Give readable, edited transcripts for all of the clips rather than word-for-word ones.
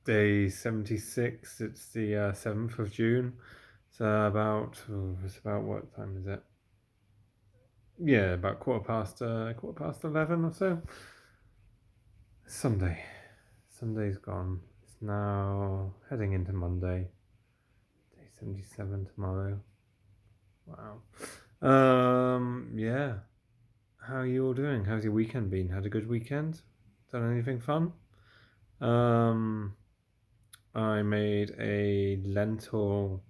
day 76. It's the 7th of June. It's it's about what time is it? Yeah, about quarter past 11 or so. Sunday. Sunday's gone. It's now heading into Monday. Day 77 tomorrow. Wow. Yeah. How are you all doing? How's your weekend been? Had a good weekend? Done anything fun? Um, I made a lentil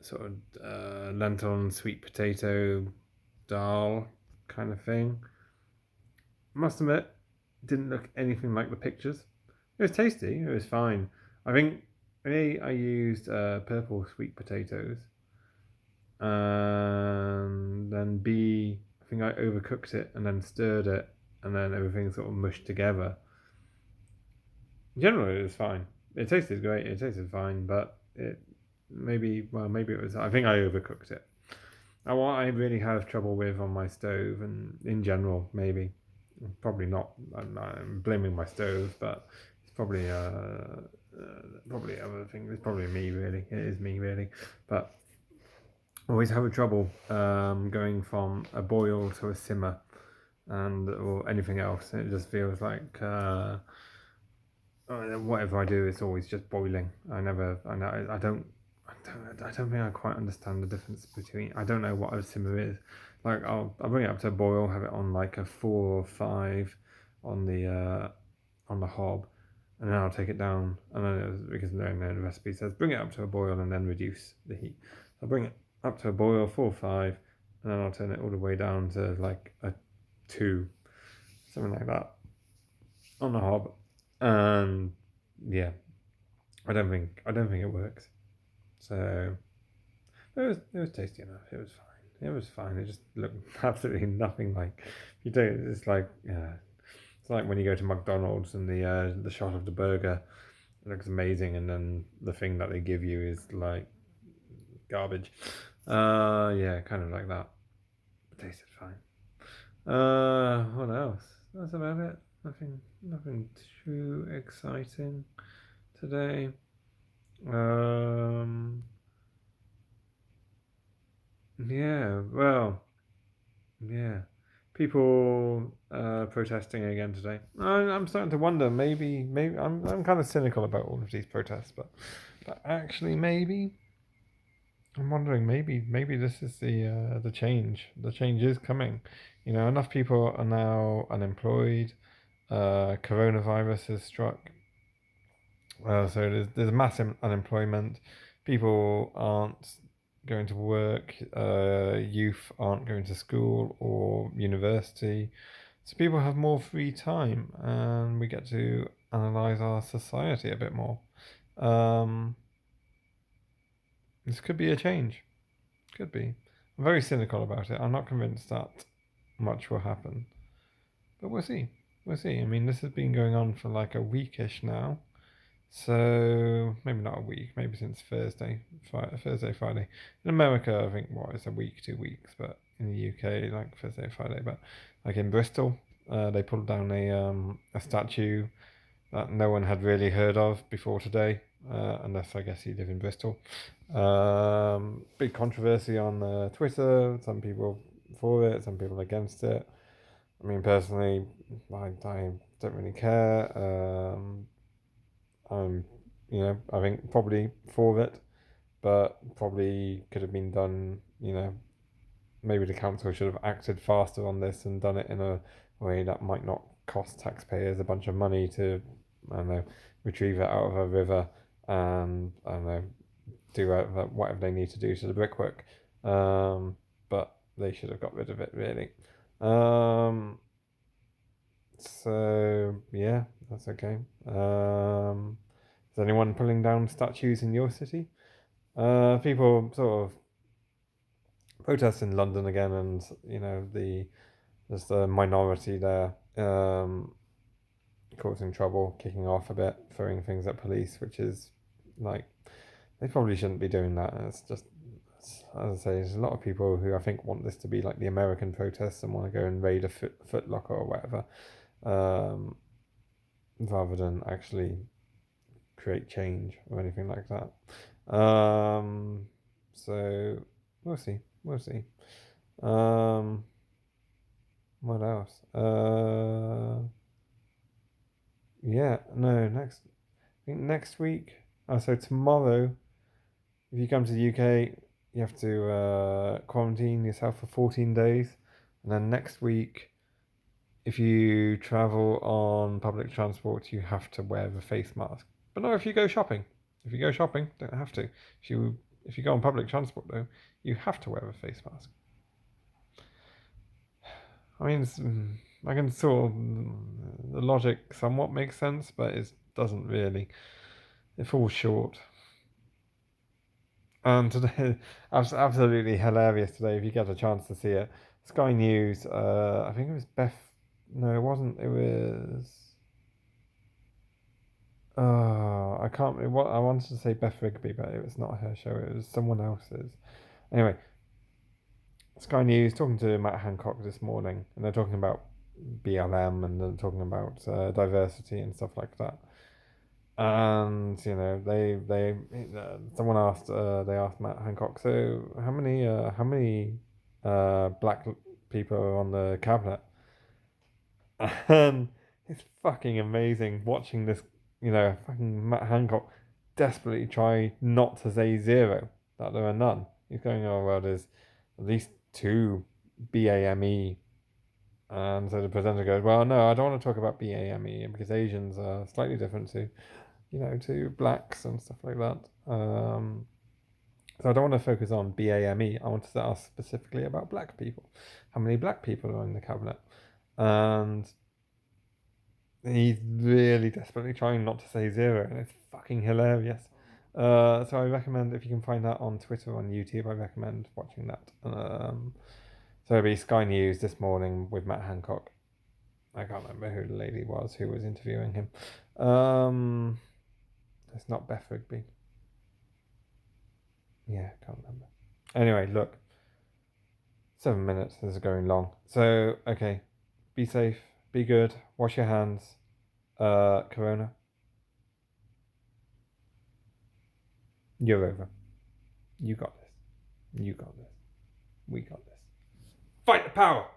and sweet potato dal kind of thing. Must admit, didn't look anything like the pictures. It was tasty. It was fine. I think I used purple sweet potatoes, and then B, I think I overcooked it and then stirred it, and then everything sort of mushed together. Generally, it was fine. It tasted great. It tasted fine, but maybe it was. I think I overcooked it. And what I really have trouble with on my stove, and in general, maybe, probably not. I'm blaming my stove, but it's probably other things. It's probably me, really. It is me, really. But I always have a trouble going from a boil to a simmer, or anything else. It just feels like whatever I do, it's always just boiling. I don't think I quite understand the difference between. I don't know what a simmer is. Like I'll bring it up to a boil, have it on like a 4 or 5 on the hob, and then I'll take it down. And then because the recipe says bring it up to a boil and then reduce the heat. I'll bring it up to a boil 4 or 5, and then I'll turn it all the way down to like a 2, something like that, on the hob. And yeah, I don't think it works. So it was tasty enough. It was fine. It was fine. It just looked absolutely nothing like you do. It's like it's like when you go to McDonald's and the shot of the burger looks amazing, and then the thing that they give you is like garbage. Yeah, kind of like that. It tasted fine. What else? That's about it. Nothing too exciting today. Um, yeah, well, yeah. People protesting again today. I'm starting to wonder. Maybe I'm kind of cynical about all of these protests, but actually, maybe I'm wondering. Maybe this is the change. The change is coming. Enough people are now unemployed. Coronavirus has struck. So there's massive unemployment. People aren't going to work. Youth aren't going to school or university. So people have more free time, and we get to analyze our society a bit more. Um, this could be a change. Could be. I'm very cynical about it. I'm not convinced that much will happen, but we'll see. We'll see. I mean, this has been going on for like a weekish now. So maybe not a week, maybe since Thursday, Friday. In America, I think it's a week, 2 weeks, but in the UK, like Thursday, Friday. But like in Bristol, they pulled down a statue that no one had really heard of before today, unless I guess you live in Bristol. Big controversy on Twitter. Some people for it, some people against it. I mean, personally, I don't really care. I'm, I think probably for it, but probably could have been done. Maybe the council should have acted faster on this and done it in a way that might not cost taxpayers a bunch of money to, I don't know, retrieve it out of a river and, I don't know, do whatever they need to do to the brickwork. But they should have got rid of it, really. So yeah, that's okay. Is anyone pulling down statues in your city? People sort of protest in London again, and there's the minority there, causing trouble, kicking off a bit, throwing things at police, which is like they probably shouldn't be doing that. It's just, as I say, there's a lot of people who I think want this to be like the American protests and want to go and raid a Foot Locker or whatever, rather than actually create change or anything like that. So we'll see. We'll see. What else? Yeah, no, I think next week. So tomorrow, if you come to the UK, you have to quarantine yourself for 14 days. And then next week, if you travel on public transport, you have to wear the face mask. But not if you go shopping. If you go shopping, don't have to. If you go on public transport though, you have to wear a face mask. I mean, I can sort of the logic somewhat makes sense, but it doesn't really. It falls short. And today, absolutely hilarious today. If you get a chance to see it, Sky News. I think it was Beth. No, it wasn't. It was. I can't. What I wanted to say Beth Rigby, but it was not her show. It was someone else's. Anyway, Sky News talking to Matt Hancock this morning, and they're talking about BLM and they're talking about diversity and stuff like that. And they someone asked they asked Matt Hancock, so how many black people are on the cabinet? And it's fucking amazing watching this, fucking Matt Hancock desperately try not to say zero, that there are none. He's going, oh well, there's at least two BAME. And so the presenter goes, well, no, I don't want to talk about BAME because Asians are slightly different to blacks and stuff like that. So I don't want to focus on BAME. I want to ask specifically about black people. How many black people are in the cabinet? And he's really desperately trying not to say zero, and it's fucking hilarious. So I recommend, if you can find that on Twitter or on YouTube, I recommend watching that. So it'll be Sky News this morning with Matt Hancock. I can't remember who the lady was who was interviewing him. It's not Beth Rigby. Yeah, can't remember. Anyway, look. 7 minutes. This is going long. So, okay. Be safe. Be good. Wash your hands. Corona. You're over. You got this. You got this. We got this. Fight the power!